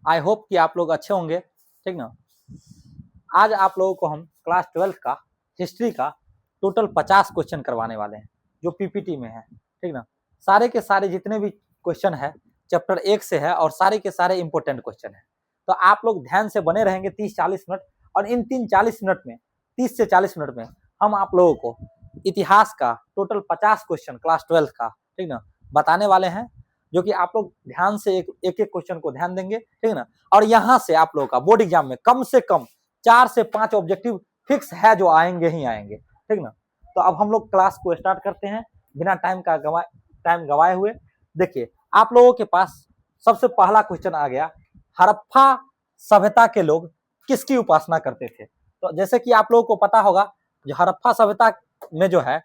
I hope कि आप लोग अच्छे होंगे, ठीक ना। आज आप लोगों को हम क्लास 12 का हिस्ट्री का टोटल 50 क्वेश्चन करवाने वाले हैं जो पीपीटी में है, ठीक ना। सारे के सारे जितने भी क्वेश्चन है चैप्टर 1 से है और सारे के सारे इंपॉर्टेंट क्वेश्चन है। तो आप लोग ध्यान से बने रहेंगे 30-40 मिनट, और इन 40 मिनट में 30 से 40 मिनट में हम आप लोगों को इतिहास का टोटल 50 क्वेश्चन क्लास 12 का, ठीक ना, बताने वाले हैं, जो कि आप लोग ध्यान से एक एक क्वेश्चन को ध्यान देंगे, ठीक ना। और यहाँ से आप लोगों का बोर्ड एग्जाम में कम से कम 4 से 5 ऑब्जेक्टिव फिक्स है जो आएंगे ही आएंगे, ठीक ना। तो अब हम लोग क्लास को स्टार्ट करते हैं बिना टाइम गवाए हुए। देखिए आप लोगों के पास सबसे पहला क्वेश्चन आ गया, हड़प्पा सभ्यता के लोग किसकी उपासना करते थे। तो जैसे कि आप लोगों को पता होगा, जो हड़प्पा सभ्यता में जो है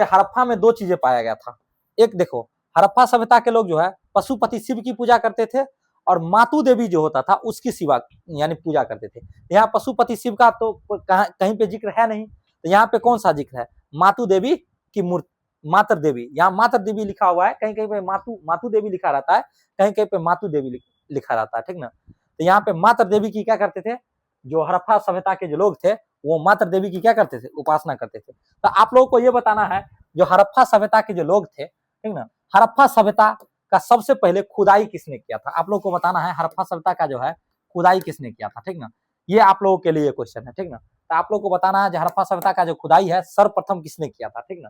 हड़प्पा में 2 चीजें पाया गया था। एक देखो, हड़प्पा सभ्यता के लोग जो है पशुपति शिव की पूजा करते थे, और मातु देवी जो होता था उसकी सेवा यानी पूजा करते थे। यहाँ पशुपति शिव का तो कहीं पे जिक्र है नहीं, तो यहाँ पे कौन सा जिक्र है, मातु देवी की मूर्ति, मातर देवी, यहाँ मातर देवी लिखा हुआ है, कहीं कहीं पे मातु देवी लिखा रहता है, कहीं कहीं पे मातु देवी लिखा रहता है, ठीक ना। तो यहाँ पे मातर देवी की क्या करते थे, जो हड़प्पा सभ्यता के जो लोग थे वो मातर देवी की क्या करते थे, उपासना करते थे। तो आप लोगों को ये बताना है, जो हड़प्पा सभ्यता के जो लोग थे, ठीक ना, हड़प्पा सभ्यता का सबसे पहले खुदाई किसने किया था, आप लोगों को बताना है हड़प्पा सभ्यता का जो है खुदाई किसने किया था, ठीक ना। ये आप लोगों के लिए क्वेश्चन है, ठीक ना। तो आप लोगों को बताना है जो हड़प्पा सभ्यता का जो खुदाई है सर्वप्रथम किसने किया था, ठीक ना।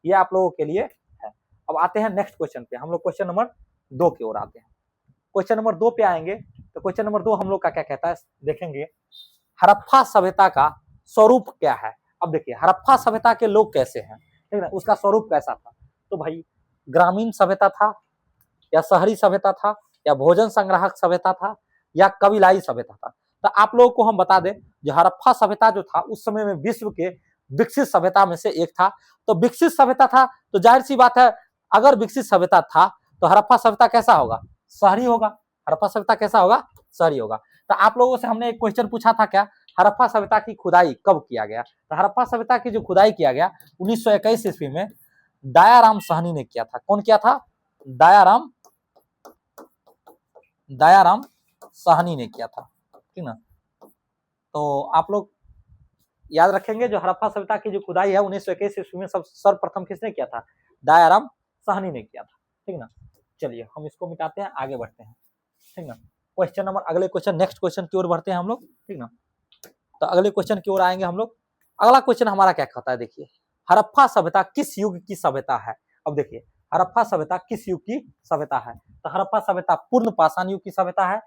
ये आप लोगों के लिए है। अब आते हैं नेक्स्ट क्वेश्चन पे, हम लोग क्वेश्चन नंबर 2 की ओर आते हैं। क्वेश्चन नंबर 2 पे आएंगे तो क्वेश्चन नंबर 2 हम लोग का क्या कहता है, देखेंगे हड़प्पा सभ्यता का स्वरूप क्या है। अब देखिए हड़प्पा सभ्यता के लोग कैसे हैं, ठीक है, उसका स्वरूप कैसा था। तो भाई ग्रामीण सभ्यता था, या शहरी सभ्यता था, या भोजन संग्राहक सभ्यता था, या कबीलाई सभ्यता था। तो आप लोगों को हम बता दें, जो हड़प्पा सभ्यता जो था उस समय में विश्व के विकसित सभ्यता में से एक था। तो विकसित सभ्यता था तो जाहिर सी बात है, अगर विकसित सभ्यता था तो हड़प्पा सभ्यता कैसा होगा, शहरी होगा। हड़प्पा सभ्यता कैसा होगा, शहरी होगा। तो आप लोगों से हमने एक क्वेश्चन पूछा था, क्या हड़प्पा सभ्यता की खुदाई कब किया गया। तो हड़प्पा सभ्यता की जो खुदाई किया गया 1921 ईस्वी में दयाराम साहनी ने किया था। कौन किया था, दयाराम साहनी ने किया था, ठीक ना। तो आप लोग याद रखेंगे, जो हड़प्पा सभ्यता की जो खुदाई है 1921 ईस्वी में सर्वप्रथम किसने किया था, दयाराम साहनी ने किया था, ठीक ना। चलिए हम इसको मिटाते हैं, आगे बढ़ते हैं, ठीक ना। क्वेश्चन नंबर, अगले क्वेश्चन, नेक्स्ट क्वेश्चन की ओर बढ़ते हैं हम लोग, ठीक ना। तो अगले क्वेश्चन की ओर आएंगे हम लोग। अगला क्वेश्चन हमारा क्या कहता है, देखिए हड़प्पा सभ्यता किस युग की सभ्यता है। अब देखिए हड़प्पा सभ्यता किस युग की सभ्यता है। तो हड़प्पा सभ्यता पूर्ण पाषाण युग की सभ्यता है,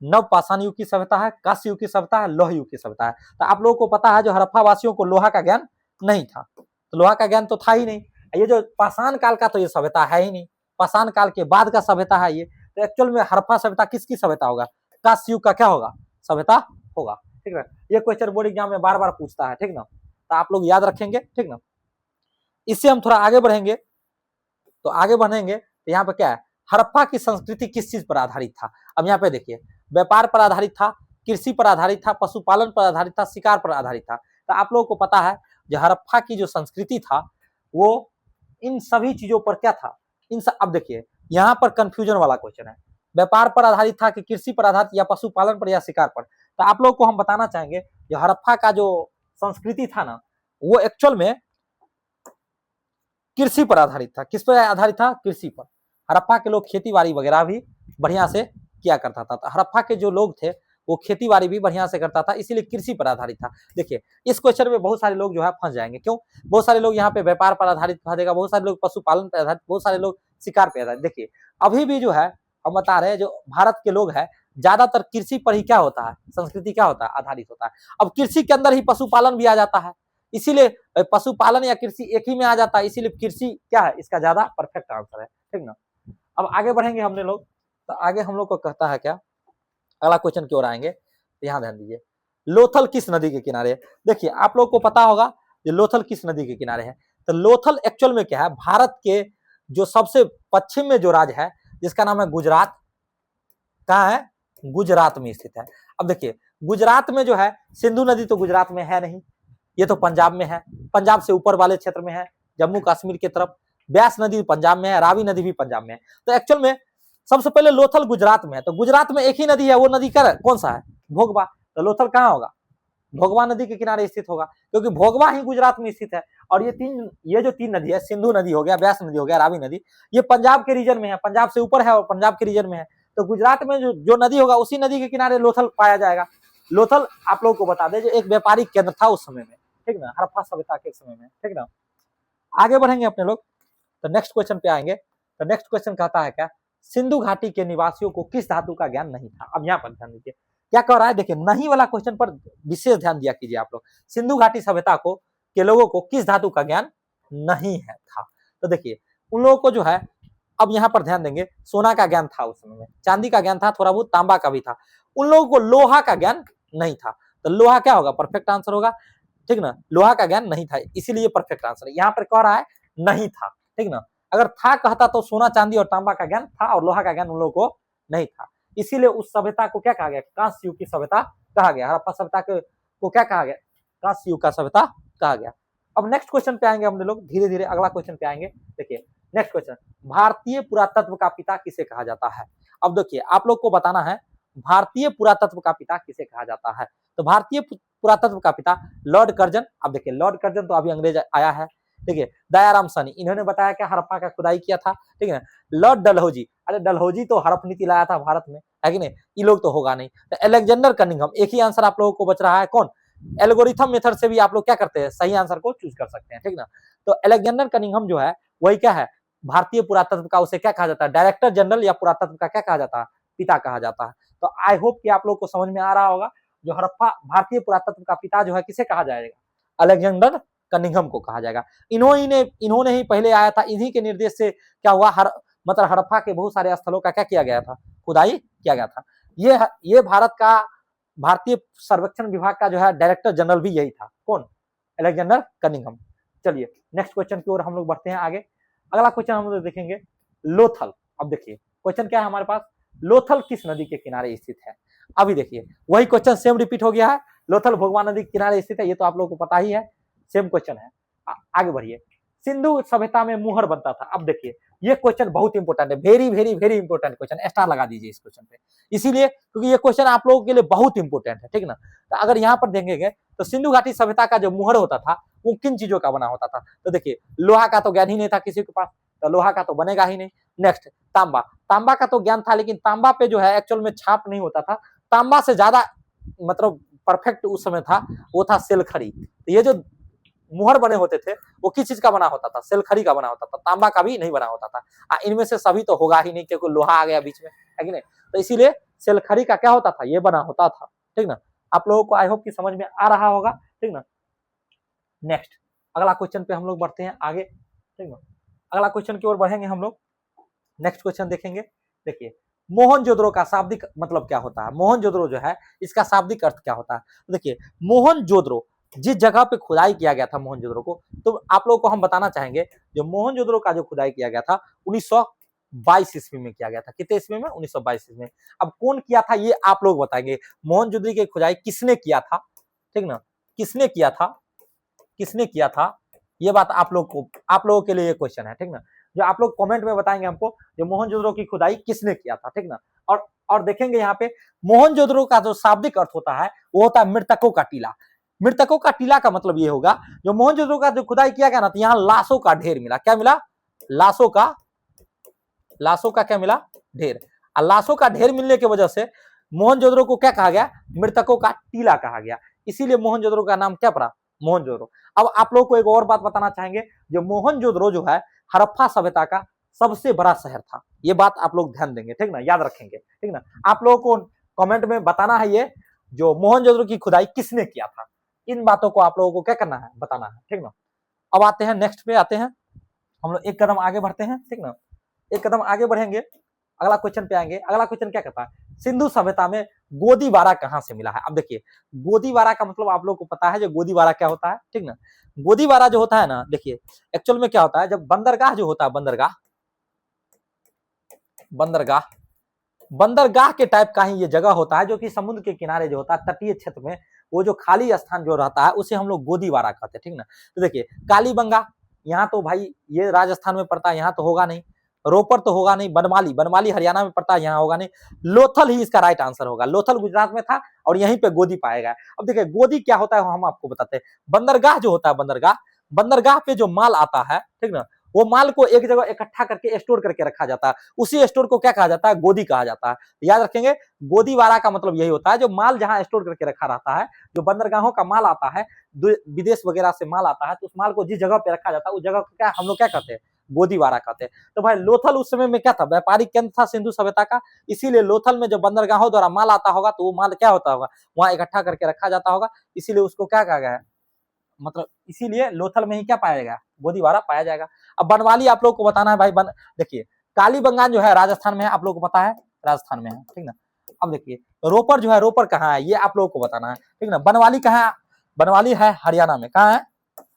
नव पाषाण युग की सभ्यता है, कांस्य युग की सभ्यता है, लौह युग की सभ्यता है। तो आप लोगों को पता है, जो हड़प्पा वासियों को लोहा का ज्ञान नहीं था, तो लोहा का ज्ञान तो था ही नहीं। ये जो पाषाण काल का तो ये सभ्यता है ही नहीं, पाषाण काल के बाद का सभ्यता है ये। तो एक्चुअल में हड़प्पा सभ्यता किसकी सभ्यता होगा, कांस्य युग का क्या होगा, सभ्यता होगा, ठीक है। ये क्वेश्चन बोर्ड एग्जाम में बार बार पूछता है, ठीक ना। तो आप लोग याद रखेंगे, ठीक ना। इससे हम थोड़ा आगे बढ़ेंगे, तो आगे बढ़ेंगे तो यहाँ पे क्या है, हड़प्पा की संस्कृति किस चीज पर आधारित था। अब यहाँ पे देखिए व्यापार पर आधारित था, कृषि पर आधारित था, पशुपालन पर आधारित था, शिकार पर आधारित था। तो आप लोगों को पता है, जो हड़प्पा की जो संस्कृति था वो इन सभी चीजों पर क्या था, अब देखिए यहाँ पर कंफ्यूजन वाला क्वेश्चन है, व्यापार पर आधारित था कि कृषि पर आधारित, या पशुपालन पर, या शिकार पर। तो आप लोगों को हम बताना चाहेंगे, जो हड़प्पा का जो संस्कृति था ना, वो एक्चुअल में कृषि पर आधारित था। किस पर आधारित था, कृषि पर। हड़प्पा के लोग खेती बाड़ी वगैरह भी बढ़िया से किया करता था। तो हड़प्पा के जो लोग थे वो खेती बाड़ी भी बढ़िया से करता था, इसीलिए कृषि पर आधारित था। देखिए इस क्वेश्चन में बहुत सारे लोग जो है फंस जाएंगे, क्यों, बहुत सारे लोग यहाँ पे व्यापार पर आधारित फंसेगा, बहुत सारे लोग पशुपालन पर आधारित, बहुत सारे लोग शिकार पर आधारित। देखिए अभी भी जो है हम बता रहे हैं, जो भारत के लोग है ज्यादातर कृषि पर ही क्या होता है, संस्कृति क्या होता है, आधारित होता है। अब कृषि के अंदर ही पशुपालन भी आ जाता है, इसीलिए पशुपालन या कृषि एक ही में आ जाता है, इसीलिए कृषि क्या है, इसका ज्यादा परफेक्ट आंसर है, ठीक ना। अब आगे बढ़ेंगे हमने लोग, तो आगे हम लोग को कहता है क्या, अगला क्वेश्चन की ओर आएंगे, यहाँ ध्यान दीजिए, लोथल किस नदी के किनारे है। देखिए आप लोग को पता होगा ये लोथल किस नदी के किनारे है। तो लोथल एक्चुअल में क्या है, भारत के जो सबसे पश्चिम में जो राज्य है जिसका नाम है गुजरात, कहाँ है, गुजरात में स्थित है। अब देखिए गुजरात में जो है सिंधु नदी तो गुजरात में है नहीं, ये तो पंजाब में है, पंजाब से ऊपर वाले क्षेत्र में है, जम्मू कश्मीर की तरफ। ब्यास नदी पंजाब में है, रावी नदी भी पंजाब में है। तो एक्चुअल में सबसे पहले लोथल गुजरात में है, तो गुजरात में एक ही नदी है, वो नदी कौन सा है? भोगवा। तो लोथल कहाँ होगा? भोगवा नदी के किनारे स्थित होगा, क्योंकि भोगवा ही गुजरात में स्थित है। और ये जो तीन नदी है, सिंधु नदी हो गया, ब्यास नदी हो गया, रावी नदी, ये पंजाब के रीजन में है, पंजाब से ऊपर है और पंजाब के रीजन में है। तो गुजरात में जो नदी होगा उसी नदी के किनारे लोथल पाया जाएगा। लोथल आप लोगों को बता दें जो एक व्यापारिक केंद्र था उस समय में, ठीक ना, हड़प्पा सभ्यता के समय में, ठीक ना। आगे बढ़ेंगे अपने लोग, तो नेक्स्ट क्वेश्चन पे आएंगे। तो नेक्स्ट क्वेश्चन कहता है क्या, सिंधु घाटी के निवासियों को किस धातु का ज्ञान नहीं था? अब यहाँ पर ध्यान दीजिए क्या कह रहा है, देखिए नहीं वाला क्वेश्चन पर विशेष ध्यान दिया कीजिए आप लोग। सिंधु घाटी सभ्यता को के लोगों को किस धातु का ज्ञान नहीं है था? तो देखिए उन लोगों को जो है, अब यहाँ पर ध्यान देंगे, सोना का ज्ञान था उस समय में, चांदी का ज्ञान था, थोड़ा बहुत तांबा का भी था। उन लोगों को लोहा का ज्ञान नहीं था। तो लोहा क्या होगा? परफेक्ट आंसर होगा, ठीक ना, लोहा का ज्ञान नहीं था, इसीलिए परफेक्ट आंसर है। यहाँ पर कह रहा है नहीं था, ठीक ना। अगर था कहता तो सोना चांदी और तांबा का ज्ञान था और लोहा का ज्ञान उन लोगों को नहीं था, इसीलिए उस सभ्यता को क्या कहा गया? कांस्य युग की सभ्यता कहा गया। हड़प्पा सभ्यता को क्या कहा गया? कांस्य युग का सभ्यता कहा गया। अब नेक्स्ट क्वेश्चन पे आएंगे हम लोग, धीरे धीरे अगला क्वेश्चन पे आएंगे। देखिए नेक्स्ट क्वेश्चन, भारतीय पुरातत्व का पिता किसे कहा जाता है? अब देखिए आप लोग को बताना है भारतीय पुरातत्व का पिता किसे कहा जाता है। तो भारतीय पुरातत्व का पिता लॉर्ड कर्जन। अब देखिए लॉर्ड कर्जन तो अभी अंग्रेज आया है, देखिए दयाराम सनी, इन्होंने बताया क्या हड़प्पा का खुदाई किया था, ठीक है। लॉर्ड डलहौजी, अरे डलहौजी तो हड़प नीति लाया था भारत में, है कि नहीं, ये लोग तो होगा नहीं। तो अलेक्जेंडर कनिंघम, एक ही आंसर आप लोगों को बच रहा है, कौन? एल्गोरिथम मेथड से भी आप लोग क्या करते हैं, सही आंसर को चूज कर सकते हैं, ठीक ना। तो अलेक्जेंडर कनिंघम जो है वही क्या है, भारतीय पुरातत्व का, उसे क्या कहा जाता है? डायरेक्टर जनरल या पुरातत्व का क्या कहा जाता है? पिता कहा जाता है। तो आई होप कि आप लोग को समझ में आ रहा होगा, जो हड़प्पा भारतीय पुरातत्व का पिता जो है किसे कहा जाएगा? अलेक्जेंडर कनिंघम को कहा जाएगा। इन्होंने ही पहले आया था, इन्हीं के निर्देश से क्या हुआ, मतलब हड़प्पा के बहुत सारे स्थलों का क्या किया गया था? खुदाई किया गया था। ये भारत का भारतीय सर्वेक्षण विभाग का जो है डायरेक्टर जनरल भी यही था, कौन? Alexander Cunningham. चलिए नेक्स्ट क्वेश्चन की ओर हम लोग बढ़ते हैं आगे। अगला क्वेश्चन हम लोग देखेंगे लोथल। अब देखिए क्वेश्चन क्या है हमारे पास, लोथल किस नदी के किनारे स्थित है? अभी देखिए वही क्वेश्चन सेम रिपीट हो गया है, लोथल भोगवा नदी के किनारे स्थित है, ये तो आप लोगों को पता ही है, सेम क्वेश्चन है। आगे बढ़िए, सिंधु सभ्यता में मुहर बनता था। अब देखिए ये क्वेश्चन बहुत इंपॉर्टेंट है, very very very important question, star लगा दीजिए इस क्वेश्चन पे, इसीलिए क्योंकि ये क्वेश्चन आप लोगों के लिए बहुत इंपॉर्टेंट है, ठीक ना। तो अगर यहाँ पर देखेंगे तो सिंधु घाटी सभ्यता का जो मुहर होता था वो किन चीजों का बना होता था? तो देखिए लोहा का तो ज्ञान ही नहीं था किसी के पास, तो लोहा का तो बनेगा ही नहीं। नेक्स्ट तांबा, तांबा का तो ज्ञान था, लेकिन तांबा पे जो है एक्चुअल में छाप नहीं होता था। तांबा से ज्यादा मतलब परफेक्ट उस समय था वो था सेलखड़ी। तो ये जो मुहर बने होते थे वो किस चीज का बना होता था? सेलखड़ी का बना होता था, तांबा का भी नहीं बना होता था। इनमें से सभी तो होगा ही नहीं, क्योंकि लोहा आ गया बीच में, है कि नहीं। तो इसीलिए सेलखड़ी का क्या होता था? ये बना होता था, ठीक ना। आप लोगों को आई होप कि समझ में आ रहा होगा, ठीक ना। नेक्स्ट अगला क्वेश्चन पे हम लोग बढ़ते हैं आगे, ठीक ना। अगला क्वेश्चन की ओर बढ़ेंगे हम लोग, नेक्स्ट क्वेश्चन देखेंगे। देखिए मोहनजोदड़ो का शाब्दिक मतलब क्या होता है? मोहनजोदड़ो जो है इसका शाब्दिक अर्थ क्या होता है? तो देखिए मोहनजोदड़ो जिस जगह पे खुदाई किया गया था मोहनजोदड़ो को, तो आप लोगों को हम बताना चाहेंगे जो मोहनजोदड़ो का जो खुदाई किया गया था 1922 ईस्वी में किया गया था। कितने ईस्वी में? 1922 ईस्वी में। अब कौन किया था ये आप लोग बताएंगे, मोहनजोदड़ो की खुदाई किसने किया था, ठीक ना, किसने किया था, किसने किया था, ये बात आप लोगों के लिए ये क्वेश्चन है, ठीक ना। जो आप लोग कमेंट में बताएंगे हमको जो मोहनजोदड़ो की खुदाई किसने किया था, ठीक ना। और देखेंगे यहाँ पे मोहनजोदड़ो का जो शाब्दिक अर्थ होता है वो होता है मृतकों का टीला। मृतकों का टीला का मतलब ये होगा जो मोहनजोदड़ो का जो खुदाई किया गया ना, तो यहाँ लाशों का ढेर मिला। क्या मिला? लाशों का क्या मिला? ढेर। और लाशों का ढेर मिलने की वजह से मोहनजोदड़ो को क्या कहा गया? मृतकों का टीला कहा गया। इसीलिए मोहनजोदड़ो का नाम क्या पड़ा? मोहनजोदड़ो। अब आप लोगों को एक और बात बताना चाहेंगे, जो मोहनजोदड़ो जो है हड़प्पा सभ्यता का सबसे बड़ा शहर था। ये बात आप लोग ध्यान देंगे, ठीक ना, याद रखेंगे, ठीक ना। आप लोगों को कमेंट में बताना है ये जो मोहनजोदड़ो की खुदाई किसने किया था, इन बातों को आप लोगों को क्या करना है? बताना है, ठीक ना। अब आते हैं नेक्स्ट पे, आते हैं हम लोग एक कदम आगे बढ़ते हैं, ठीक ना। एक कदम आगे बढ़ेंगे, अगला क्वेश्चन पे आएंगे। अगला क्वेश्चन क्या कहता है, सिंधु सभ्यता में गोदीबारा कहां से मिला है? अब देखिए गोदीबारा का मतलब आप लोगों को पता है जो गोदीबारा क्या होता है, ठीक ना। गोदीबारा जो होता है ना, देखिए एक्चुअल में क्या होता है, जब बंदरगाह जो होता है, बंदरगाह के टाइप का ही ये जगह होता है, जो कि समुद्र के किनारे जो होता है, तटीय क्षेत्र में वो जो खाली स्थान जो रहता है उसे हम लोग गोदीबारा कहते हैं, ठीक ना। तो देखिए कालीबंगा, यहाँ तो भाई ये राजस्थान में पड़ता है, यहाँ तो होगा नहीं। रोपर तो होगा नहीं, बनमाली, बनमाली हरियाणा में पड़ता है, यहाँ होगा नहीं। लोथल ही इसका राइट आंसर होगा। लोथल गुजरात में था और यहीं पे गोदी पाया गया। अब देखिए गोदी क्या होता है हम आपको बताते हैं। बंदरगाह जो होता है, बंदरगाह, बंदरगाह पे जो माल आता है, ठीक ना, वो माल को एक जगह इकट्ठा करके स्टोर करके रखा जाता है। उसी स्टोर को क्या कहा जाता है? गोदी कहा जाता है। याद रखेंगे, गोदीवारा का मतलब यही होता है, जो माल जहां स्टोर करके रखा रहता है, जो बंदरगाहों का माल आता है, विदेश वगैरह से माल आता है, तो उस माल को जिस जगह पे रखा जाता है उस जगह को क्या हम लोग क्या कहते हैं? गोदीवारा कहते हैं। तो भाई लोथल उस समय में क्या था? व्यापारिक केंद्र था सिंधु सभ्यता का। इसीलिए लोथल में जब बंदरगाहों द्वारा माल आता होगा तो वो माल क्या होता होगा? वहां इकट्ठा करके रखा जाता होगा, इसीलिए उसको क्या कहा गया है? मतलब इसीलिए लोथल में ही क्या पाया जाएगा? गोदीवारा पाया जाएगा। अब बनवाली आप लोग को बताना है भाई। देखिए कालीबंगान जो है राजस्थान में है, आप लोग को पता है, राजस्थान में है, ठीक ना। अब देखिए रोपर जो है, रोपर कहाँ है ये आप लोगों को बताना है, ठीक ना। बनवाली कहाँ है? बनवाली है हरियाणा में। कहाँ है?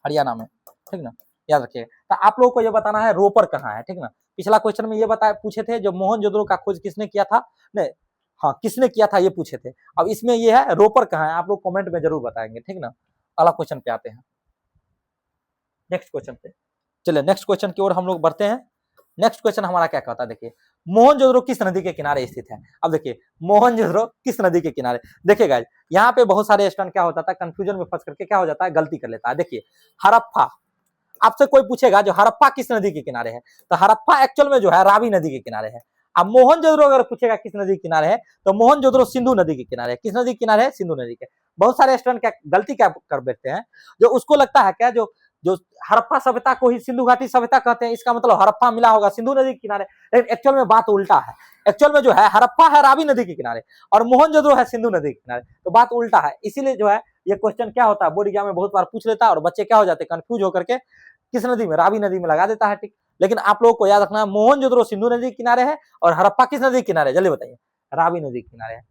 हरियाणा में, ठीक ना, याद रखिए। तो आप लोगों को ये बताना है रोपर कहाँ है, ठीक ना। पिछला क्वेश्चन में ये बताया, पूछे थे जो मोहनजोदड़ो का खोज किसने किया था, नहीं हाँ किसने किया था ये पूछे थे। अब इसमें ये है रोपर कहाँ है, आप लोग कमेंट में जरूर बताएंगे, ठीक ना। अगला क्वेश्चन पे आते हैं, नेक्स्ट क्वेश्चन पे। चलिए नेक्स्ट क्वेश्चन की ओर हम लोग बढ़ते हैं। नेक्स्ट क्वेश्चन हमारा क्या कहता है, देखिए मोहनजोदड़ो किस नदी के किनारे स्थित है। अब देखिए मोहनजोदड़ो किस नदी के किनारे, देखिए गाइस यहाँ पे बहुत सारे स्टूडेंट क्या होता था, कंफ्यूजन में फंस करके क्या हो जाता है, गलती कर लेता है। देखिए हड़प्पा, आपसे कोई पूछेगा जो हड़प्पा किस नदी के किनारे है, तो हड़प्पा एक्चुअल में जो है रावी नदी के किनारे है। अब मोहनजोदड़ो अगर पूछेगा किस नदी के किनारे है, तो मोहनजोदड़ो सिंधु नदी के किनारे है। किस नदी के किनारे है? सिंधु नदी के। बहुत सारे स्टूडेंट क्या गलती क्या कर बैठते हैं, जो उसको लगता है क्या, जो जो हड़प्पा सभ्यता को ही सिंधु घाटी सभ्यता कहते हैं, इसका मतलब हड़प्पा मिला होगा सिंधु नदी के किनारे। लेकिन एक्चुअल में बात उल्टा है। एक्चुअल में जो है हड़प्पा है रावी नदी के किनारे और मोहनजोदड़ो है सिंधु नदी के किनारे, तो बात उल्टा है। इसीलिए जो है ये क्वेश्चन क्या होता है, बोर्ड एग्जाम में बहुत बार पूछ लेता है और बच्चे क्या हो जाते हैं, कंफ्यूज होकर के किस नदी में, रावी नदी में लगा देता है, ठीक। लेकिन आप लोगों को याद रखना है मोहनजोदड़ो सिंधु नदी के किनारे है और हड़प्पा किस नदी के किनारे, जल्दी बताइए, रावी नदी के किनारे है।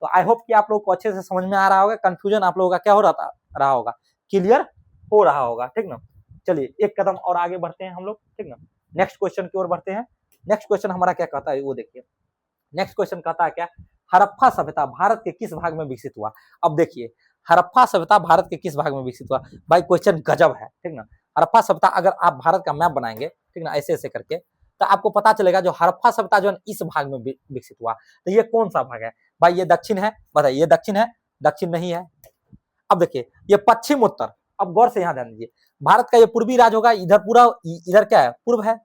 तो आई होप कि आप लोग को अच्छे से समझ में आ रहा होगा, कंफ्यूजन आप लोगों का क्या हो रहा होगा, क्लियर हो रहा होगा, ठीक ना। चलिए एक कदम और आगे बढ़ते हैं हम लोग, ठीक ना। नेक्स्ट क्वेश्चन की ओर बढ़ते हैं। नेक्स्ट क्वेश्चन हमारा क्या कहता है वो देखिए। नेक्स्ट क्वेश्चन कहता है क्या, हड़प्पा सभ्यता भारत के किस भाग में विकसित हुआ। अब देखिए हड़प्पा सभ्यता भारत के किस भाग में विकसित हुआ, भाई क्वेश्चन गजब है, ठीक ना। हड़प्पा सभ्यता अगर आप भारत का मैप बनाएंगे, ठीक ना, ऐसे ऐसे करके, तो आपको पता चलेगा जो हड़प्पा सभ्यता जो है इस भाग में विकसित हुआ। तो ये कौन सा भाग है भाई? ये दक्षिण है, बताइए ये दक्षिण है? दक्षिण नहीं है। अब देखिए ये पश्चिम उत्तर, अब गौर से यहाँ ध्यान दीजिए, भारत का ये पूर्वी राज्य होगा, इधर पूरा इधर क्या है, पूर्व है,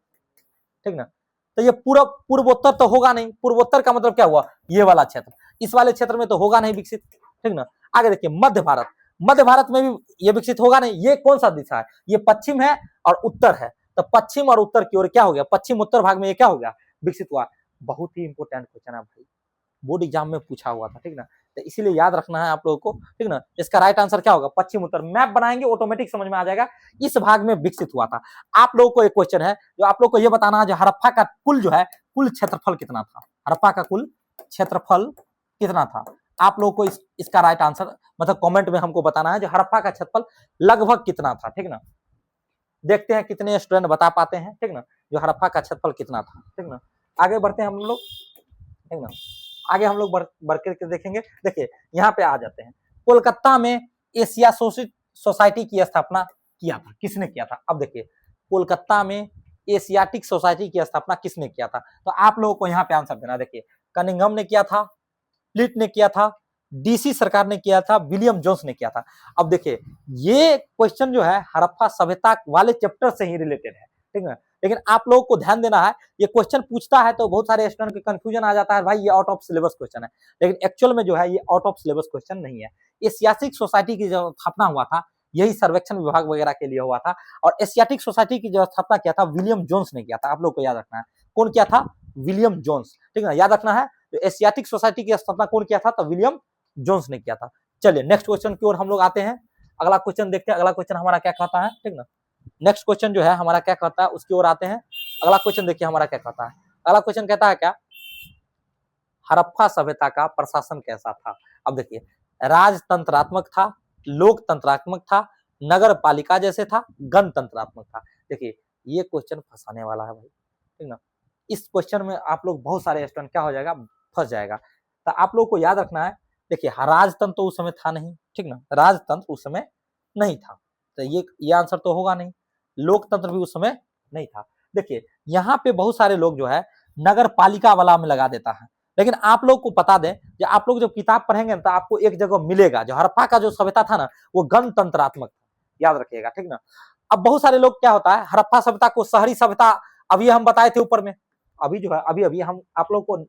ठीक ना। तो ये पूर्वोत्तर तो होगा नहीं, पूर्वोत्तर का मतलब क्या हुआ, ये वाला क्षेत्र, इस वाले क्षेत्र में तो होगा नहीं विकसित, ठीक ना। आगे देखिए मध्य भारत, मध्य भारत में भी ये विकसित होगा नहीं। ये कौन सा दिशा है, ये पश्चिम है और उत्तर है, तो पश्चिम और उत्तर की ओर क्या हो गया, पश्चिम उत्तर भाग में ये क्या हो गया, विकसित हुआ। बहुत ही इंपॉर्टेंट क्वेश्चन है भाई, बोर्ड एग्जाम में पूछा हुआ था, ठीक ना। तो इसीलिए याद रखना है आप लोगों को, ठीक ना। इसका राइट आंसर क्या होगा, पश्चिम उत्तर। मैप बनाएंगे ऑटोमेटिक समझ में आ जाएगा, इस भाग में विकसित हुआ था। आप लोगों को एक क्वेश्चन है जो आप लोग को ये बताना है, जो हड़प्पा का कुल जो है कुल क्षेत्रफल कितना था, हड़प्पा का कुल क्षेत्रफल कितना था। आप लोगों को इसका राइट आंसर मतलब कमेंट में हमको बताना है, जो हड़प्पा का क्षेत्रफल लगभग कितना था, ठीक ना। देखते हैं कितने स्टूडेंट बता पाते हैं, ठीक ना, जो हड़प्पा का क्षेत्रफल कितना था, ठीक ना। आगे बढ़ते हैं हम लोग, ठीक ना। आगे हम लोग बढ़ करके देखेंगे। देखिए यहाँ पे आ जाते हैं, कोलकाता में एशिया सोसाइटी की स्थापना किया था, किसने किया था। अब देखिए कोलकाता में एशियाटिक सोसाइटी की स्थापना किसने किया था, तो आप लोगों को यहाँ पे आंसर देना। देखिए कनिंघम ने किया था, प्लिट ने किया था, डीसी सरकार ने किया था, विलियम जोन्स ने किया था। अब देखिए ये क्वेश्चन जो है हड़प्पा सभ्यता वाले चैप्टर से ही रिलेटेड है, ठीक है। लेकिन आप लोगों को ध्यान देना है, ये क्वेश्चन पूछता है तो बहुत सारे स्टूडेंट के कंफ्यूजन आ जाता है, भाई ये आउट ऑफ सिलेबस क्वेश्चन है। लेकिन एक्चुअल में जो है ये आउट ऑफ सिलेबस क्वेश्चन नहीं है। एशियाटिक सोसाइटी की जो स्थापना हुआ था, यही सर्वेक्षण विभाग वगैरह के लिए हुआ था, और एशियाटिक सोसाइटी की जो स्थापना किया था विलियम जोन्स ने किया था। आप लोग को याद रखना है कौन किया था, विलियम जोन्स, ठीक है, याद रखना है। तो एशियाटिक सोसाइटी की स्थापना कौन किया था, तो विलियम जोन्स ने किया था। चलिए नेक्स्ट क्वेश्चन की ओर हम लोग आते हैं, अगला क्वेश्चन देखते हैं। अगला क्वेश्चन हमारा क्या कहता है, ठीक ना। नेक्स्ट क्वेश्चन जो है हमारा क्या कहता है उसकी ओर आते हैं। अगला क्वेश्चन देखिए हमारा क्या कहता है। अगला क्वेश्चन कहता है क्या, हड़प्पा सभ्यता का प्रशासन कैसा था। अब देखिए राजतंत्रात्मक था, लोकतंत्रात्मक था, नगर पालिका जैसे था, गणतंत्रात्मक था। देखिए ये क्वेश्चन फंसाने वाला है भाई, ठीक ना। इस क्वेश्चन में आप लोग बहुत सारे स्टूडेंट क्या हो जाएगा, फंस जाएगा। तो आप लोग को याद रखना है, देखिए राजतंत्र तो उस समय था नहीं, ठीक ना, राजतंत्र उस समय नहीं था, तो ये आंसर तो होगा नहीं। लोकतंत्र भी उस समय नहीं था। देखिए यहाँ पे बहुत सारे लोग जो है नगर पालिका वाला में लगा देता है, लेकिन आप लोग को बता दें कि आप लोग जब किताब पढ़ेंगे तो आपको एक जगह मिलेगा, जो हड़प्पा का जो सभ्यता था ना वो गणतंत्रात्मक, याद रखिएगा, ठीक ना। अब बहुत सारे लोग क्या होता है हड़प्पा सभ्यता को शहरी सभ्यता, अभी हम बताए थे ऊपर में, अभी जो है अभी अभी हम आप लोग को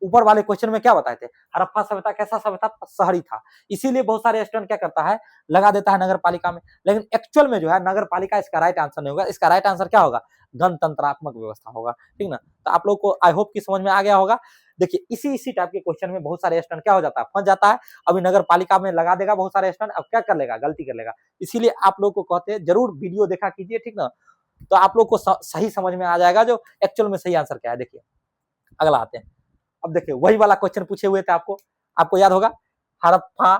ऊपर वाले क्वेश्चन में क्या बताए थे, हड़प्पा सभ्यता कैसा सभ्यता, शहरी था, इसीलिए बहुत सारे स्टूडेंट क्या करता है लगा देता है नगर पालिका में, लेकिन एक्चुअल में जो है नगर पालिका इसका राइट आंसर नहीं होगा, इसका राइट आंसर क्या होगा, गणतंत्रात्मक व्यवस्था होगा, ठीक ना। तो आप लोग को आई होप की समझ में आ गया होगा। देखिए इसी टाइप के क्वेश्चन में बहुत सारे स्टूडेंट क्या हो जाता है, फंस जाता है, अभी नगर पालिका में लगा देगा बहुत सारे स्टूडेंट, अब क्या कर लेगा, गलती कर लेगा, इसीलिए आप लोग को कहते हैं जरूर वीडियो देखा कीजिए, ठीक ना, तो आप लोग को सही समझ में आ जाएगा जो एक्चुअल में सही आंसर क्या है। देखिए अगला आते हैं, अब देखिए वही वाला क्वेश्चन पूछे हुए थे आपको याद होगा, हड़प्पा,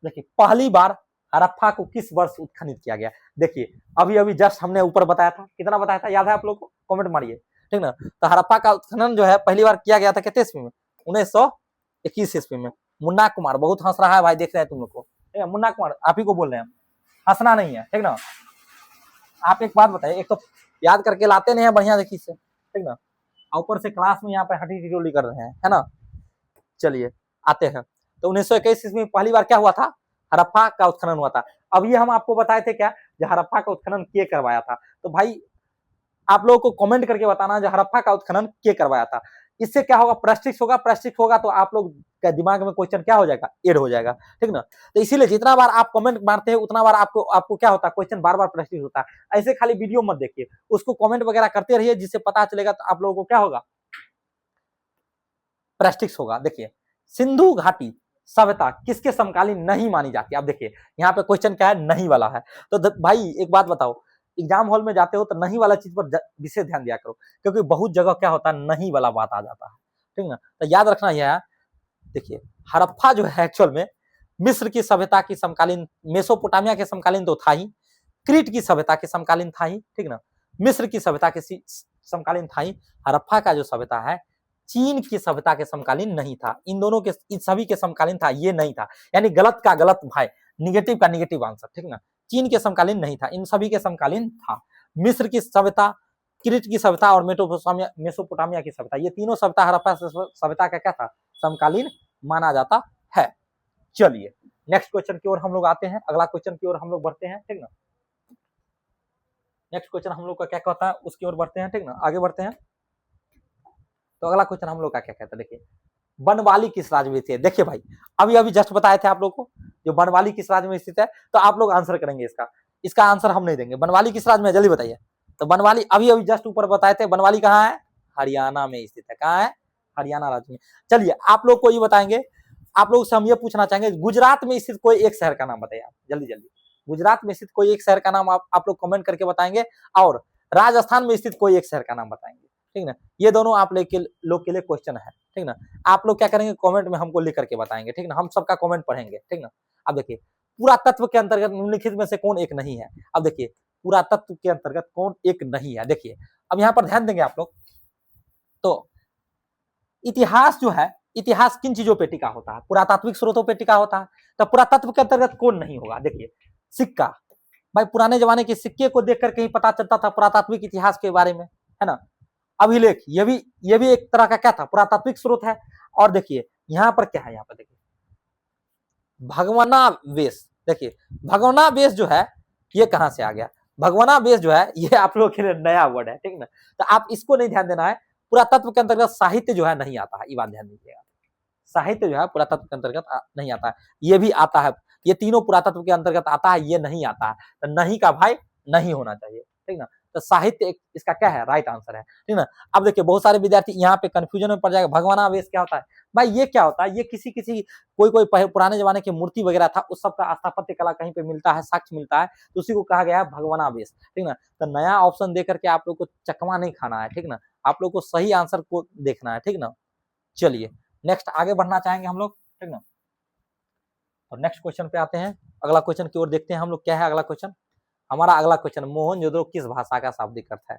देखिए पहली बार हड़प्पा को किस वर्ष उत्खनन किया गया, देखिए अभी अभी जस्ट हमने ऊपर बताया था, कितना बताया था याद है आप लोग को, कमेंट मारिए, ठीक ना। तो हड़प्पा का उत्खनन जो है पहली बार किया गया था कितने ईस्वी में, 1921 ईस्वी में। मुन्ना कुमार बहुत हंस रहा है भाई, देख रहे हैं तुम लोग को, ठीक है, मुन्ना कुमार आप ही को बोल रहे हैं, हंसना नहीं है, ठीक ना। आप एक बात बताइए, एक तो याद करके लाते नहीं है बढ़िया देखिए से, ठीक ना, ऊपर से क्लास में यहाँ पे हटी टिटोली कर रहे हैं, है ना। चलिए आते हैं, तो 1921 ईस्वी में पहली बार क्या हुआ था, हड़प्पा का उत्खनन हुआ था। अब ये हम आपको बताए थे क्या, जो हड़प्पा का उत्खनन के करवाया था, तो भाई आप लोगों को कमेंट करके बताना जो हड़प्पा का उत्खनन के करवाया था, इससे क्या होगा, प्रस्टिक्स होगा तो आप लोग के दिमाग में क्वेश्चन क्या हो जाएगा, एड हो जाएगा, ठीक ना। तो इसीलिए जितना बार आप कमेंट मारते हैं उतना बार आपको क्या होता है, क्वेश्चन बार बार प्रस्टिक्स होता है, ऐसे खाली वीडियो मत देखिए, उसको कमेंट वगैरह करते रहिए, जिससे पता चलेगा तो आप लोगों को क्या होगा, प्रस्टिक्स होगा। देखिए सिंधु घाटी सभ्यता किसके समकालीन नहीं मानी जाती, आप देखिए यहाँ पे क्वेश्चन क्या है, नहीं वाला है, तो भाई एक बात बताओ, एग्जाम हॉल में जाते हो तो नहीं वाला चीज पर विशेष ध्यान दिया करो, क्योंकि बहुत जगह क्या होता है नहीं वाला बात आ जाता है, ठीक ना। तो याद रखना यह है, देखिए हड़प्पा जो है एक्चुअल में मिस्र की सभ्यता की समकालीन, मेसोपोटामिया के समकालीन तो था ही, क्रीट की सभ्यता के समकालीन था ही, ठीक ना, मिस्र की सभ्यता के समकालीन था ही, हड़प्पा का जो सभ्यता है चीन की सभ्यता के समकालीन नहीं था, इन दोनों के, इन सभी के समकालीन था, ये नहीं था, यानी गलत का गलत भाई, निगेटिव का निगेटिव आंसर, ठीक ना। चीन के समकालीन नहीं था, इन सभी के समकालीन था। मिस्र की सभ्यता, क्रीट की सभ्यता और मेसोपोटामिया की सभ्यता, ये तीनों सभ्यता हड़प्पा सभ्यता का क्या था, समकालीन माना जाता है। चलिए नेक्स्ट क्वेश्चन की ओर हम लोग आते हैं, अगला क्वेश्चन की ओर हम लोग बढ़ते हैं, ठीक ना। नेक्स्ट क्वेश्चन हम लोग का क्या कहता है उसकी ओर बढ़ते हैं, ठीक ना, आगे बढ़ते हैं। तो अगला क्वेश्चन हम लोग का क्या कहता है, देखिए बनवाली किस राज्य में स्थित है, देखिए भाई अभी अभी जस्ट बताए थे आप लोग को, जो बनवाली किस राज्य में स्थित है, तो आप लोग आंसर करेंगे इसका आंसर हम नहीं देंगे, बनवाली किस राज्य में, जल्दी बताइए। तो बनवाली अभी अभी जस्ट ऊपर बताए थे, बनवाली कहाँ है, हरियाणा में स्थित है, कहाँ है, हरियाणा राज्य में। चलिए आप लोग को ये बताएंगे, आप लोग से हम ये पूछना चाहेंगे, गुजरात में स्थित कोई एक शहर का नाम बताइए आप, जल्दी जल्दी, गुजरात में स्थित कोई एक शहर का नाम आप लोग कमेंट करके बताएंगे, और राजस्थान में स्थित कोई एक शहर का नाम बताएंगे, ठीक ना। ये दोनों आप लोग के लिए क्वेश्चन है, ठीक ना। आप लोग क्या करेंगे, कमेंट में हमको लिख करके बताएंगे, ठीक ना, हम सबका कमेंट पढ़ेंगे, ठीक ना। अब देखिए पुरातत्व के अंतर्गत निम्नलिखित में से कौन एक नहीं है, अब देखिए पुरातत्व के अंतर्गत कौन एक नहीं है, देखिए अब यहाँ पर ध्यान देंगे आप लोग, तो इतिहास जो है, इतिहास किन चीजों पे टिका होता है, पुरातात्विक स्रोतों पे टिका होता है, तो पुरातत्व के अंतर्गत कौन नहीं होगा, देखिए सिक्का, भाई पुराने जमाने के सिक्के को देख करके ही पता चलता था पुरातात्विक इतिहास के बारे में, है ना। अभिलेख, ये भी एक तरह का क्या था, पुरातात्विक स्रोत है। और देखिए यहाँ पर क्या है, यहाँ पर देखिए भगवनावेश, देखिए भगवनावेश जो है ये कहां से आ गया, भगवनावेश जो है ये आप लोगों के लिए नया वर्ड है, ठीक ना, तो आप इसको नहीं ध्यान देना है। पुरातत्व के अंतर्गत साहित्य जो है नहीं आता है, ये बात ध्यान दीजिएगा, साहित्य जो है पुरातत्व के अंतर्गत नहीं आता है, ये भी आता है, ये तीनों पुरातत्व के अंतर्गत आता है, ये नहीं आता है, तो नहीं का भाई नहीं होना चाहिए, ठीक ना। तो साहित्य इसका क्या है, राइट आंसर है, ठीक ना। अब देखिए बहुत सारे विद्यार्थी यहाँ पे कंफ्यूजन में पड़ जाएगा, भगवानावेश क्या होता है, भाई ये क्या होता है, ये किसी कोई पुराने जमाने की मूर्ति वगैरह था, उस सब का स्थापत्य कला कहीं पे मिलता है, साक्ष्य मिलता है, तो उसी को कहा गया है भगवानावेश, ठीक ना। तो नया ऑप्शन दे करके आप लोग को चकमा नहीं खाना है, ठीक ना, आप लोग को सही आंसर को देखना है, ठीक ना। चलिए नेक्स्ट आगे बढ़ना चाहेंगे हम लोग, ठीक ना। और नेक्स्ट क्वेश्चन पे आते हैं, अगला क्वेश्चन की ओर देखते हैं हम लोग, क्या है अगला क्वेश्चन, हमारा अगला क्वेश्चन, मोहनजोदड़ो किस भाषा का शाब्दिक अर्थ है।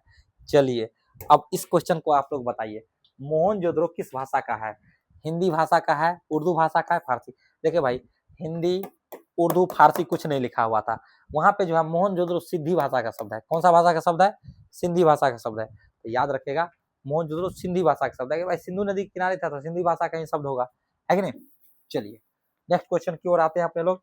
चलिए अब इस क्वेश्चन को आप लोग बताइए, मोहनजोदड़ो किस भाषा का है, हिंदी भाषा का है, उर्दू भाषा का है, फारसी। देखिए भाई हिंदी उर्दू फारसी कुछ नहीं लिखा हुआ था, वहां पे जो है मोहनजोदड़ो सिंधी भाषा का शब्द है। कौन सा भाषा का शब्द है? सिंधी भाषा का शब्द है। तो याद रखेगा मोहनजोदड़ो सिंधी भाषा का शब्द है कि भाई सिंधु नदी के किनारे था तो सिंधी भाषा का ही शब्द होगा, है कि नहीं। चलिए नेक्स्ट क्वेश्चन की ओर आते हैं अपने लोग।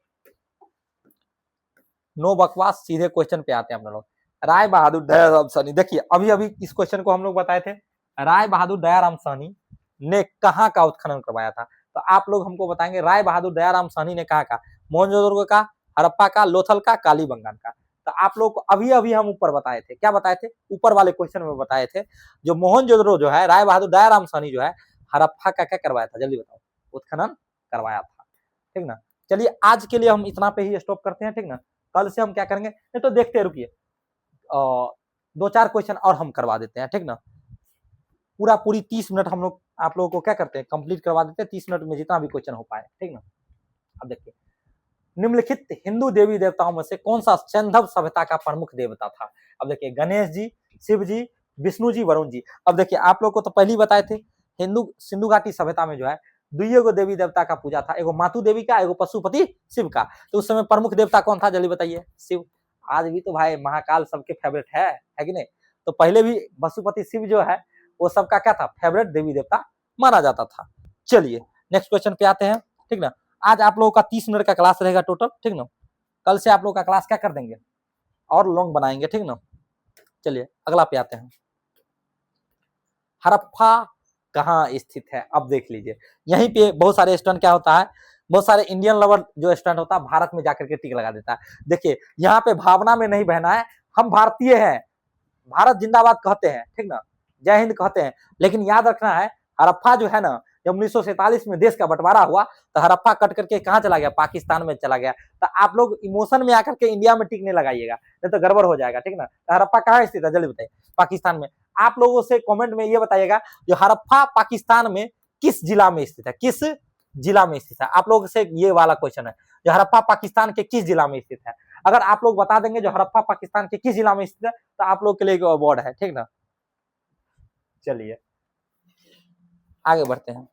नो बकवास, सीधे क्वेश्चन पे आते हैं अपने लोग। राय बहादुर दयाराम साहनी, देखिए अभी अभी इस क्वेश्चन को हम लोग बताए थे। राय बहादुर दयाराम साहनी ने कहाँ का उत्खनन करवाया था? तो आप लोग हमको बताएंगे राय बहादुर दयाराम साहनी ने कहाँ का? मोहनजोदड़ो का, हड़प्पा का, लोथल का, कालीबंगान का। तो आप लोग को अभी अभी हम ऊपर बताए थे, क्या बताए थे? ऊपर वाले क्वेश्चन में बताए थे जो मोहनजोदड़ो जो है राय बहादुर दयाराम साहनी जो है हड़प्पा का क्या करवाया था, जल्दी बताओ। उत्खनन करवाया था, ठीक ना। चलिए आज के लिए हम इतना पे ही स्टॉप करते हैं, ठीक ना। कल से हम क्या करेंगे, नहीं तो देखते रुकिए 2-4 क्वेश्चन और हम करवा देते हैं, ठीक ना। पूरी 30 मिनट हम लोग आप लोगों को क्या करते हैं, कंप्लीट करवा देते हैं 30 मिनट में जितना भी क्वेश्चन हो पाए, ठीक ना। अब देखिए निम्नलिखित हिंदू देवी देवताओं में से कौन सा सिंधव सभ्यता का प्रमुख देवता था? अब देखिए गणेश जी, शिव जी, विष्णु जी, वरुण जी। अब देखिए आप लोग को तो पहले ही बताए थे हिंदू सिंधु घाटी सभ्यता में जो है दुइये को देवी देवता का पूजा था, एगो मातु देवी का, एगो पशुपति शिव का। तो उस समय प्रमुख देवता कौन था, जल्दी बताइए? शिव। आज भी तो भाई महाकाल सबके फेवरेट है कि नहीं। तो पहले भी पशुपति शिव जो है वो सबका क्या था, फेवरेट देवी देवता माना जाता था। चलिए नेक्स्ट क्वेश्चन पे आते हैं, ठीक ना। आज आप लोगों का 30 मिनट का क्लास रहेगा टोटल, ठीक ना। कल से आप लोगों का क्लास क्या कर देंगे, और लॉन्ग बनाएंगे, ठीक ना। चलिए अगला पे आते हैं। हड़प्पा कहाँ स्थित है? अब देख लीजिए यहीं पे बहुत सारे स्टूडेंट क्या होता है, बहुत सारे इंडियन लवर जो स्टूडेंट होता है भारत में जाकर के टिक लगा देता है। देखिए यहाँ पे भावना में नहीं बहना है, हम भारतीय हैं, भारत जिंदाबाद कहते हैं, ठीक ना, जय हिंद कहते हैं। लेकिन याद रखना है हड़प्पा जो है ना, जब 1947 में देश का बंटवारा हुआ तो हड़प्पा कट करके कहाँ चला गया, पाकिस्तान में चला गया। तो आप लोग इमोशन में आकर के इंडिया में टिकने लगाइएगा, नहीं तो गड़बड़ हो जाएगा, ठीक ना। तो हड़प्पा कहाँ स्थित है, जल्दी बताइए? पाकिस्तान में। आप लोगों से कमेंट में ये बताइएगा जो हड़प्पा पाकिस्तान में किस जिला में स्थित है, किस जिला में स्थित है? आप लोगों से ये वाला क्वेश्चन है, जो हड़प्पा पाकिस्तान के किस जिला में स्थित है। अगर आप लोग बता देंगे जो हड़प्पा पाकिस्तान के किस जिला में स्थित है तो आप लोग के लिए अवार्ड है, ठीक ना। चलिए आगे बढ़ते हैं।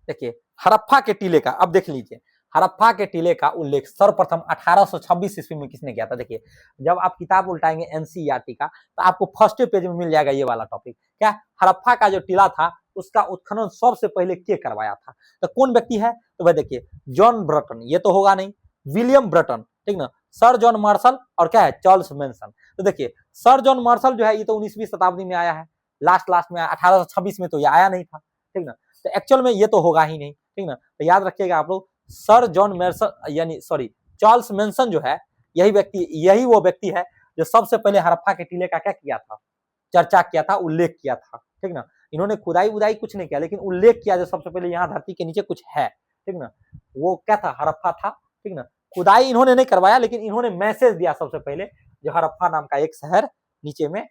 देखिए हड़प्पा के टीले का, अब देख लीजिए हड़प्पा के टीले का उल्लेख सर्वप्रथम 1826 ईस्वी में किसने किया था? देखिए जब आप किताब उल्टाएंगे एनसीईआरटी का तो आपको फर्स्ट पेज में मिल जाएगा ये वाला टॉपिक। क्या हड़प्पा का जो टीला था उसका उत्खनन सबसे पहले के करवाया था? तो कौन व्यक्ति है? तो वह देखिए जॉन ब्रटन, ये तो होगा नहीं, विलियम ब्रटन, ठीक ना, सर जॉन मार्शल और क्या है, चार्ल्स मैनसन। तो देखिए सर जॉन मार्शल जो है ये तो 19वीं शताब्दी में आया है, लास्ट में 1826 में तो ये आया नहीं था, ठीक ना। तो एक्चुअल में ये तो होगा ही नहीं, ठीक ना। तो याद रखिएगा आप लोग सर जॉन मैर्सल यानी सॉरी चार्ल्स मैनसन जो है यही वो व्यक्ति है जो सबसे पहले हड़प्पा के टीले का क्या किया था, चर्चा किया था, उल्लेख किया था, ठीक ना। इन्होंने खुदाई उदाई कुछ नहीं किया लेकिन उल्लेख किया जो सबसे पहले यहाँ धरती के नीचे कुछ है, ठीक ना, वो क्या था, हड़प्पा था, ठीक ना। खुदाई इन्होंने नहीं करवाया लेकिन इन्होंने मैसेज दिया सबसे पहले जो हड़प्पा नाम का एक शहर नीचे में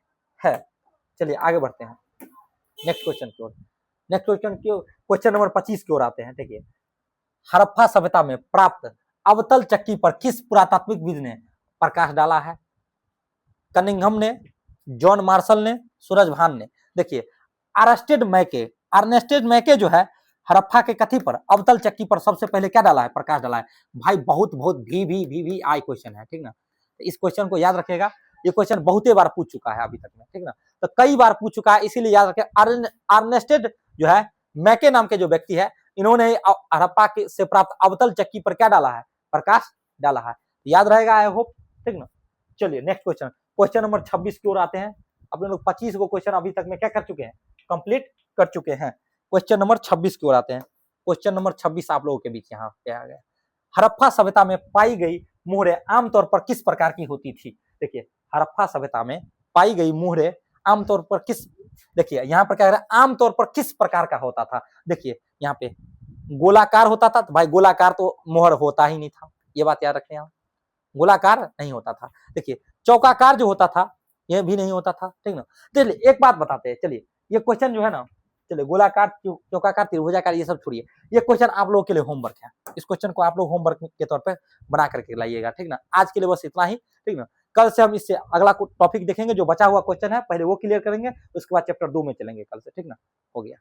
है। चलिए आगे बढ़ते हैं नेक्स्ट क्वेश्चन की ओर। नेक्स्ट क्वेश्चन नंबर 25 की ओर आते हैं। देखिए हड़प्पा सभ्यता में प्राप्त अवतल चक्की पर किस पुरातात्विकविद ने प्रकाश डाला है? कनिंघम ने, जॉन मार्शल ने, सूरज भान ने। देखिए अर्नेस्टेड मैके जो है हड़प्पा के कथी पर, अवतल चक्की पर सबसे पहले क्या डाला है, प्रकाश डाला है। भाई बहुत भी आई क्वेश्चन है, ठीक ना। इस क्वेश्चन को याद रखिएगा, ये क्वेश्चन बहुते बार पूछ चुका है अभी तक में, ठीक ना। तो कई बार पूछ चुका है इसीलिए याद रखें। अर्नेस्टेड जो है मैके नाम के जो व्यक्ति है इन्होंने हड़प्पा से प्राप्त अवतल चक्की पर क्या डाला है, प्रकाश डाला है। याद रहेगा आई होप, ठीक ना। चलिए नेक्स्ट क्वेश्चन नंबर 26 की ओर आते हैं। अपने लोग 25 को क्वेश्चन अभी तक में क्या कर चुके हैं, कंप्लीट कर चुके हैं। क्वेश्चन नंबर 26 की ओर आते हैं। क्वेश्चन नंबर 26 आप लोगों के बीच यहाँ पे आ गया। हड़प्पा सभ्यता में पाई गई मुहरें आमतौर पर किस प्रकार की होती थी? देखिए हड़प्पा सभ्यता में पाई गई मुहरें आमतौर पर किस, देखिए यहाँ पर क्या आमतौर पर किस प्रकार का होता था? देखिए यहाँ पे गोलाकार होता था, तो भाई गोलाकार तो मोहर होता ही नहीं था, ये बात याद रखें आप, गोलाकार नहीं होता था। देखिए चौकाकार जो होता था यह भी नहीं होता था, ठीक ना। चलिए एक बात बताते हैं, चलिए ये क्वेश्चन जो है ना, चलिए गोलाकार, चौकाकार, त्रिभुजाकार ये सब छोड़िए, ये क्वेश्चन आप लोगों के लिए होमवर्क है। इस क्वेश्चन को आप लोग होमवर्क के तौर पर बना करके लाइएगा, ठीक ना। आज के लिए बस इतना ही, ठीक ना। कल से हम इससे अगला टॉपिक देखेंगे, जो बचा हुआ क्वेश्चन है पहले वो क्लियर करेंगे, उसके बाद चैप्टर 2 में चलेंगे कल से, ठीक ना। हो गया।